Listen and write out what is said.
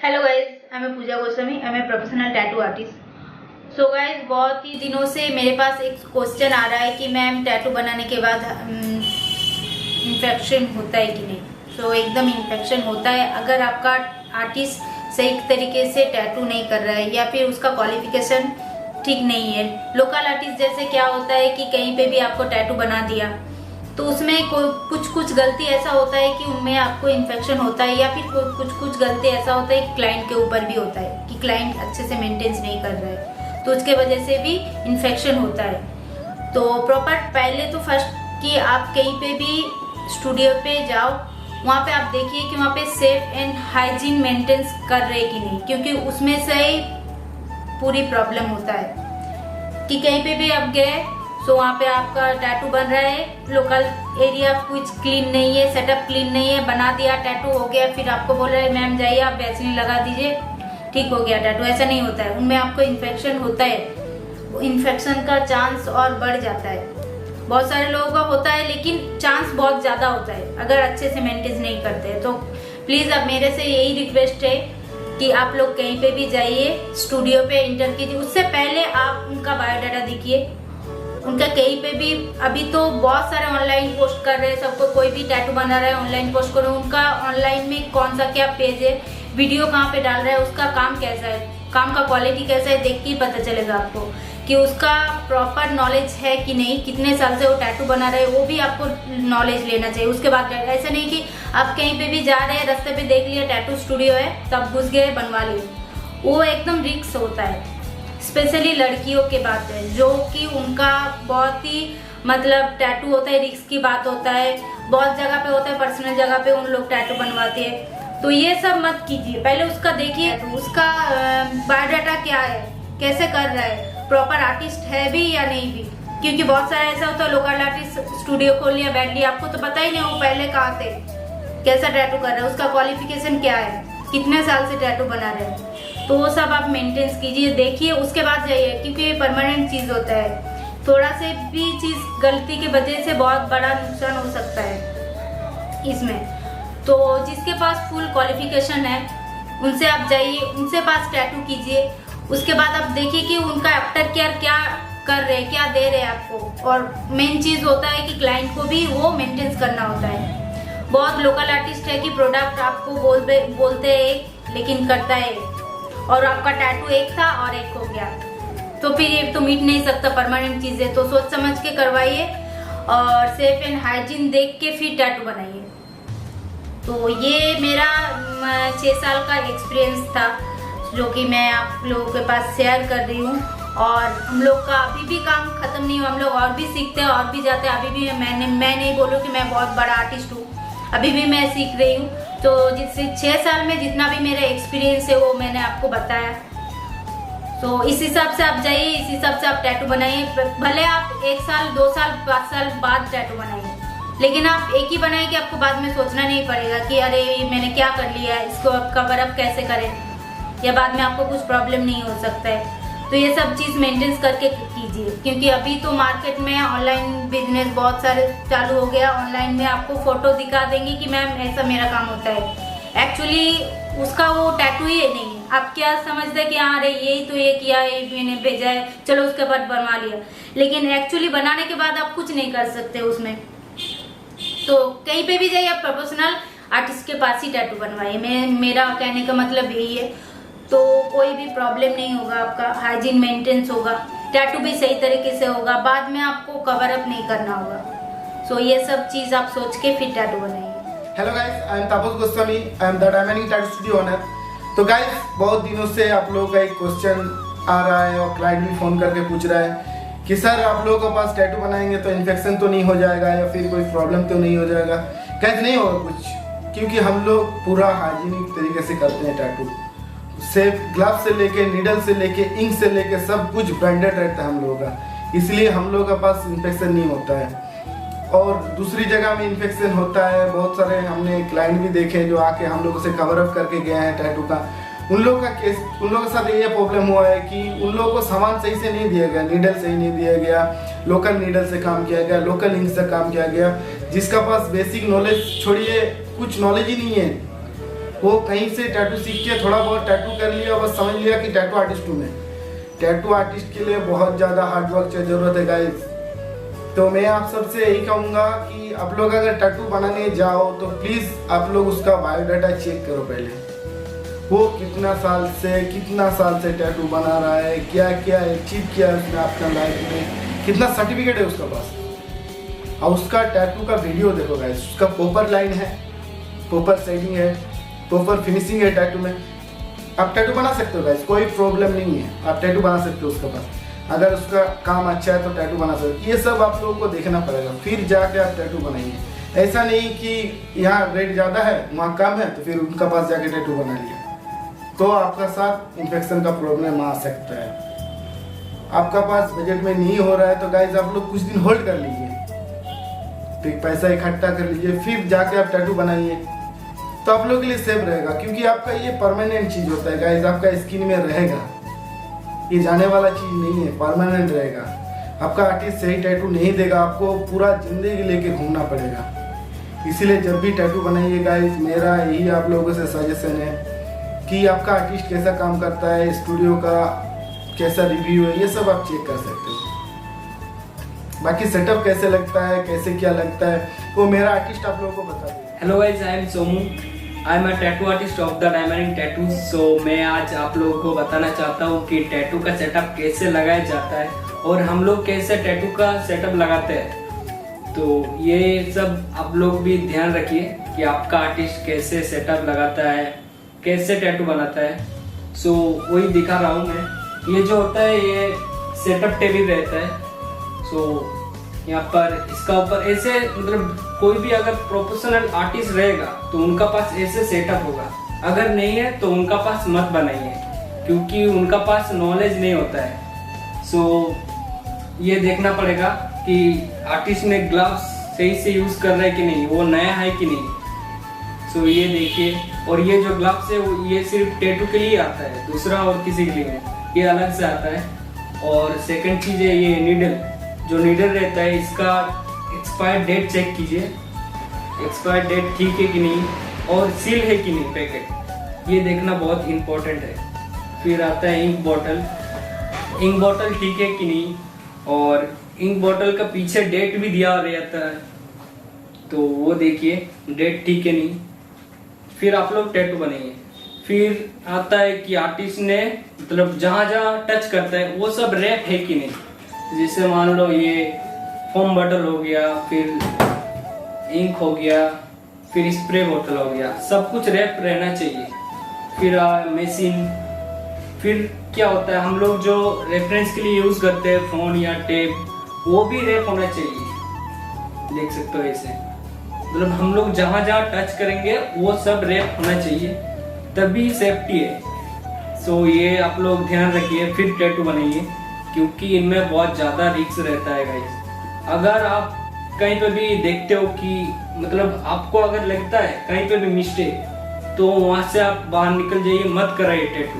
Hello guys, I am Pooja Goswami, I am a professional tattoo artist. So guys, बहुत ही दिनों से मेरे पास एक क्वेश्चन आ रहा है कि मैम टैटू बनाने के बाद इन्फेक्शन होता है कि नहीं। सो एकदम इन्फेक्शन होता है अगर आपका आर्टिस्ट सही तरीके से टैटू नहीं कर रहा है या फिर उसका क्वालिफिकेशन ठीक नहीं है। लोकल आर्टिस्ट जैसे क्या होता है कि कहीं पे भी आपको टैटू बना दिया तो उसमें कुछ गलती ऐसा होता है कि उनमें आपको इन्फेक्शन होता है, या फिर कुछ गलती ऐसा होता है कि क्लाइंट के ऊपर भी होता है कि क्लाइंट अच्छे से मेंटेनेंस नहीं कर रहा है, तो उसके वजह से भी इन्फेक्शन होता है। तो प्रॉपर पहले तो फर्स्ट कि आप कहीं पे भी स्टूडियो पे जाओ, वहाँ पे आप देखिए कि वहाँ पे सेफ एंड हाइजीन मेंटेनेंस कर रहे कि नहीं, क्योंकि उसमें से ही पूरी प्रॉब्लम होता है कि कहीं पे भी आप गए तो वहाँ पे आपका टैटू बन रहा है, लोकल एरिया कुछ क्लीन नहीं है, सेटअप क्लीन नहीं है, बना दिया टैटू हो गया, फिर आपको बोल रहे हैं मैम जाइए आप वैसलीन लगा दीजिए ठीक हो गया टैटू। ऐसा नहीं होता है, उनमें आपको इन्फेक्शन होता है, इन्फेक्शन का चांस और बढ़ जाता है। बहुत सारे लोगों का होता है लेकिन चांस बहुत ज़्यादा होता है अगर अच्छे से मेंटेन नहीं करते हैं। तो प्लीज़ अब मेरे से यही रिक्वेस्ट है कि आप लोग कहीं पे भी जाइए, स्टूडियो पे इंटर कीजिए, उससे पहले आप उनका बायोडाटा देखिए, उनका कहीं पे भी। अभी तो बहुत सारे ऑनलाइन पोस्ट कर रहे हैं, सबको कोई भी टैटू बना रहा है ऑनलाइन पोस्ट करो, उनका ऑनलाइन में कौन सा क्या पेज है, वीडियो कहाँ पे डाल रहा है, उसका काम कैसा है, काम का क्वालिटी कैसा है, देख के ही पता चलेगा आपको कि उसका प्रॉपर नॉलेज है कि नहीं, कितने साल से वो टैटू बना रहे हैं, वो भी आपको नॉलेज लेना चाहिए। उसके बाद ऐसा नहीं कि आप कहीं पे भी जा रहे हैं, रास्ते पे देख लिया टैटू स्टूडियो है तब घुस गए बनवा लिए, वो एकदम रिस्क होता है। स्पेशली लड़कियों के बात है जो कि उनका बहुत ही मतलब टैटू होता है, रिस्क की बात होता है, बहुत जगह पे होता है, पर्सनल जगह पे उन लोग टैटू बनवाते हैं, तो ये सब मत कीजिए। पहले उसका देखिए उसका बायोडाटा क्या है, कैसे कर रहा है, प्रॉपर आर्टिस्ट है भी या नहीं भी, क्योंकि बहुत सारा ऐसा होता है लोकल आर्टिस्ट स्टूडियो खोल लिया बैठ लिया, आपको तो पता ही नहीं वो पहले कहाँ थे, कैसा टैटू कर रहा है, उसका क्वालिफिकेशन क्या है, कितने साल से टैटू बना रहे हैं, तो वो सब आप मेंटेनेंस कीजिए, देखिए, उसके बाद जाइए, क्योंकि ये परमानेंट चीज़ होता है। थोड़ा से भी चीज़ गलती की वजह से बहुत बड़ा नुकसान हो सकता है इसमें। तो जिसके पास फुल क्वालिफिकेशन है उनसे आप जाइए, उनसे पास टैटू कीजिए, उसके बाद आप देखिए कि उनका आफ्टर केयर क्या कर रहे हैं, क्या दे रहे हैं आपको। और मेन चीज़ होता है कि क्लाइंट को भी वो मेंटेनेंस करना होता है। बहुत लोकल आर्टिस्ट है कि प्रोडक्ट आपको बोलते हैं एक लेकिन करता है, और आपका टैटू एक था और एक हो गया, तो फिर ये तो मिट नहीं सकता, परमानेंट चीज़ है। तो सोच समझ के करवाइए और सेफ एंड हाइजीन देख के फिर टैटू बनाइए। तो ये मेरा 6 साल का एक्सपीरियंस था जो कि मैं आप लोगों के पास शेयर कर रही हूँ। और हम लोग का अभी भी काम खत्म नहीं हुआ, हम लोग और भी सीखते हैं और भी जाते हैं। अभी भी मैं नहीं बोलूँ कि मैं बहुत बड़ा आर्टिस्ट हूँ, अभी भी मैं सीख रही हूँ। तो जिससे 6 साल में जितना भी मेरा एक्सपीरियंस है वो मैंने आपको बताया। तो इस हिसाब से आप जाइए, इस हिसाब से आप टैटू बनाइए। भले आप 1 साल 2 साल 5 साल बाद टैटू बनाइए, लेकिन आप एक ही बनाइए कि आपको बाद में सोचना नहीं पड़ेगा कि अरे मैंने क्या कर लिया, इसको अब कवर अप कैसे करें, या बाद में आपको कुछ प्रॉब्लम नहीं हो सकता है। तो ये सब चीज़ मेंटेन करके कीजिए, क्योंकि अभी तो मार्केट में ऑनलाइन बिजनेस बहुत सारे चालू हो गया। ऑनलाइन में आपको फोटो दिखा देंगे कि मैम ऐसा मेरा काम होता है, एक्चुअली उसका वो टैटू ही नहीं है। आप क्या समझते हैं कि हाँ अरे यही तो ये किया है, मैंने भेजा है, चलो उसके बाद बनवा लिया, लेकिन एक्चुअली बनाने के बाद आप कुछ नहीं कर सकते उसमें। तो कहीं पे भी जाइए, आप प्रोफेशनल आर्टिस्ट के पास ही टैटू बनवाइए, मेरा कहने का मतलब यही है। तो कोई भी प्रॉब्लम नहीं होगा, आपका हाइजीन मेंटेनेंस होगा, टैटू भी सही तरीके से होगा, बाद में आपको कवर अप नहीं करना होगा। सो ये सब चीज़ आप सोच के फिर टैटू बनाइए। Hello guys, I M Tapas Goswami, I am the diamond tattoo studio owner. तो गाइस, बहुत दिनों से आप लोगों का एक क्वेश्चन आ रहा है और क्लाइंट भी फ़ोन करके पूछ रहा है कि सर आप लोगों के पास टैटू बनाएंगे तो इन्फेक्शन तो नहीं हो जाएगा या फिर कोई प्रॉब्लम तो नहीं हो जाएगा। कैसे नहीं होगा कुछ, क्योंकि हम लोग पूरा हाइजीनिक तरीके से करते हैं टैटू। सेफ ग्लव से लेके, नीडल से लेके, इंक से लेके सब कुछ ब्रांडेड रहता है हम लोगों का, इसलिए हम लोगों के पास इन्फेक्शन नहीं होता है। और दूसरी जगह में इन्फेक्शन होता है, बहुत सारे हमने क्लाइंट भी देखे जो आके हम लोगों से कवर अप करके गए हैं टैटू का। उन लोगों का केस, उन लोगों के साथ ये प्रॉब्लम हुआ है कि उन लोगों को सामान सही से नहीं दिया गया, नीडल सही नहीं दिया गया, लोकल नीडल से काम किया गया, लोकल इंक से काम किया गया, जिसका पास बेसिक नॉलेज छोड़िए कुछ नॉलेज ही नहीं है। वो कहीं से टैटू सीख के थोड़ा बहुत टैटू कर लिया, बस समझ लिया कि टैटू आर्टिस्ट हूँ मैं। टैटू आर्टिस्ट के लिए बहुत ज़्यादा हार्डवर्क की ज़रूरत है गाइस। तो मैं आप सबसे यही कहूँगा कि आप लोग अगर टैटू बनाने जाओ तो प्लीज़ आप लोग उसका बायोडाटा चेक करो पहले। वो कितना साल से टैटू बना रहा है, क्या क्या अचीव किया है उसने अपना लाइफ में, कितना सर्टिफिकेट है उसका पास, और उसका टैटू का वीडियो देखो गाइस। उसका प्रॉपर लाइन है, प्रॉपर शेडिंग है, प्रॉपर फिनिशिंग है टैटू में। आप टैटू बना सकते हो गाइस, कोई प्रॉब्लम नहीं है, आप टैटू बना सकते हो उसके पास। अगर उसका काम अच्छा है तो टैटू बना सकते हो। ये सब आप लोगों को देखना पड़ेगा, फिर जाके आप टैटू बनाइए। ऐसा नहीं कि यहाँ रेट ज़्यादा है वहाँ कम है तो फिर उनका पास जाके टैटू बना लिया, तो आपका साथ इन्फेक्शन का प्रॉब्लम आ सकता है। आपका पास बजट में नहीं हो रहा है तो गाइस आप लोग कुछ दिन होल्ड कर लीजिए, तो पैसा इकट्ठा कर लीजिए, फिर जाके आप टैटू बनाइए, तो आप लोगों के लिए सेफ रहेगा। क्योंकि आपका ये परमानेंट चीज़ होता है गाइस, आपका स्किन में रहेगा, ये जाने वाला चीज़ नहीं है, परमानेंट रहेगा। आपका आर्टिस्ट सही टैटू नहीं देगा, आपको पूरा जिंदगी लेके घूमना पड़ेगा। इसीलिए जब भी टैटू बनाइए गाइस, मेरा यही आप लोगों से सजेशन है कि आपका आर्टिस्ट कैसा काम करता है, स्टूडियो का कैसा रिव्यू है, ये सब आप चेक कर सकते हो। बाकी सेटअप कैसे लगता है, कैसे क्या लगता है, वो मेरा आर्टिस्ट आप लोगों को बता देगा। Hello guys, I am Somu, I am a tattoo artist of the diamond tattoo. So मैं आज आप लोगों को बताना चाहता हूँ कि टैटू का सेटअप कैसे लगाया जाता है और हम लोग कैसे टैटू का सेटअप लगाते हैं। तो ये सब आप लोग भी ध्यान रखिए कि आपका आर्टिस्ट कैसे सेटअप लगाता है, कैसे टैटू बनाता है। सो वही दिखा रहा हूँ मैं। ये जो होता है ये सेटअप टेबल रहता है। सो यहाँ पर इसका ऊपर ऐसे मतलब कोई भी अगर प्रोफेशनल आर्टिस्ट रहेगा तो उनका पास ऐसे सेटअप होगा, अगर नहीं है तो उनका पास मत बनाइए क्योंकि उनका पास नॉलेज नहीं होता है। सो ये देखना पड़ेगा कि आर्टिस्ट ने ग्लव्स सही से यूज कर रहा है कि नहीं, वो नया है कि नहीं। सो ये देखिए, और ये जो ग्लव्स है वो ये सिर्फ टैटू के लिए आता है, दूसरा और किसी के लिए नहीं, ये अलग से आता है। और सेकंड चीज है ये नीडल, जो नीडल रहता है इसका एक्सपायर डेट चेक कीजिए, एक्सपायर डेट ठीक है कि नहीं और सील है कि नहीं पैकेट, ये देखना बहुत इम्पोर्टेंट है। फिर आता है इंक बॉटल, इंक बॉटल ठीक है कि नहीं, और इंक बॉटल का पीछे डेट भी दिया रहता है तो वो देखिए डेट ठीक है नहीं। फिर आप लोग टैटू बनाइए। फिर आता है कि आर्टिस्ट ने मतलब जहाँ जहाँ टच करता है वो सब रैप है कि नहीं, जैसे मान लो ये फोम बॉटल हो गया, फिर इंक हो गया, फिर स्प्रे बोतल हो गया, सब कुछ रैप रहना चाहिए। फिर मशीन, फिर क्या होता है हम लोग जो रेफरेंस के लिए यूज करते हैं फोन या टेप, वो भी रैप होना चाहिए। देख सकते हो ऐसे, मतलब हम लोग जहाँ जहाँ टच करेंगे वो सब रैप होना चाहिए, तभी सेफ्टी है। सो ये आप लोग ध्यान रखिए फिर टैटू बनाइए क्योंकि इनमें बहुत ज़्यादा रिस्क रहता है गाइस। अगर आप कहीं पे भी देखते हो कि मतलब आपको अगर लगता है कहीं पे भी मिस्टेक, तो वहाँ से आप बाहर निकल जाइए, मत कराइए टैटू।